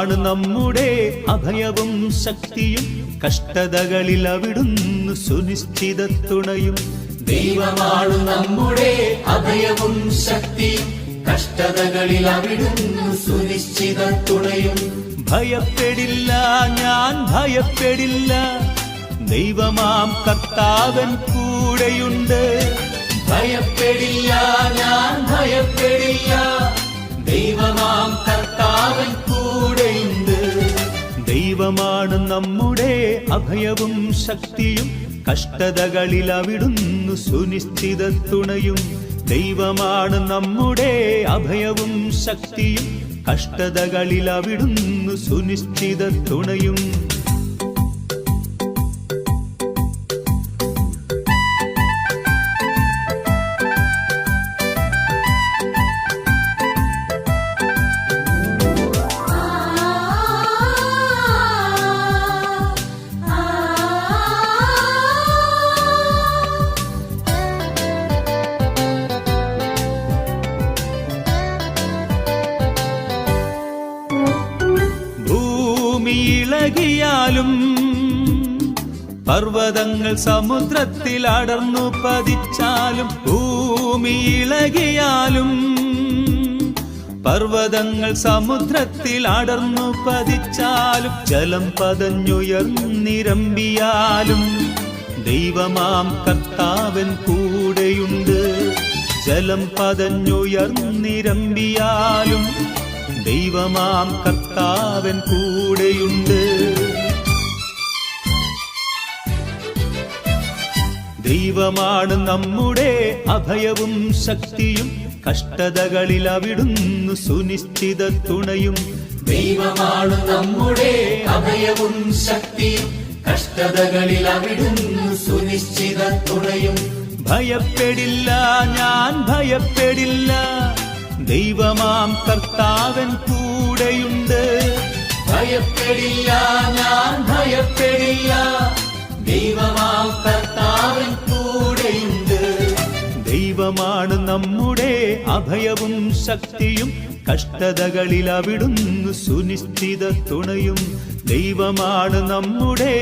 ദൈവമാണ് നമ്മുടെ അഭയവും ശക്തിയും കഷ്ടതകളിൽ അവിടുന്ന് സുനിശ്ചിത തുണയും ദൈവമാണ് നമ്മുടെ അഭയവും ശക്തിയും കഷ്ടതകളിൽ അവിടുന്ന് സുനിശ്ചിത തുണയും ഭയപ്പെടില്ല ഞാൻ ഭയപ്പെടില്ല ദൈവമാം കർത്താവൻ കൂടെയുണ്ട് ഭയപ്പെടില്ല ഞാൻ ഭയപ്പെടില്ല ദൈവമാം കർത്താവൻ കൂടെയുണ്ട് ദൈവമാണ് നമ്മുടെ അഭയവും ശക്തിയും കഷ്ടതകളിൽ അവിടുന്ന് സുനിശ്ചിത തുണയും ദൈവമാണ് നമ്മുടെ അഭയവും ശക്തിയും കഷ്ടതകളിൽ അവിടുന്ന് സുനിശ്ചിത തുണയും ഇളകിയാലും പർവ്വതങ്ങൾ സമുദ്രത്തിൽ അടർന്നു പതിച്ചാലും ഭൂമി ഇളകിയാലും പർവ്വതങ്ങൾ സമുദ്രത്തിൽ അടർന്നു പതിച്ചാലും ജലം പതഞ്ഞുയർന്നിരമ്പിയാലും ദൈവമാം കർത്താവൻ കൂടെയുണ്ട് ജലം പതഞ്ഞുയർന്നിരമ്പിയാലും ദൈവമാം കർത്താവൻ കൂടെയുണ്ട് ദൈവമാണ് നമ്മുടെ അഭയവും ശക്തിയും കഷ്ടതകളിൽ അവിടുന്ന് സുനിശ്ചിത തുണയും ദൈവമാണ് നമ്മുടെ അഭയവും ശക്തിയും കഷ്ടതകളിൽ അവിടുന്ന് സുനിശ്ചിത തുണയും ഭയപ്പെടില്ല ഞാൻ ഭയപ്പെടില്ല ദൈവമാം കർത്താവൻ കൂടെയുണ്ട് ഭയപ്പെടില്ല ഞാൻ ഭയപ്പെടില്ല ദൈവമാം കർത്താവൻ കൂടെയുണ്ട് ദൈവമാണ് നമ്മുടെ അഭയവും ശക്തിയും കഷ്ടതകളിൽ അവിടുന്ന് സുനിശ്ചിത തുണയും ദൈവമാണ് നമ്മുടെ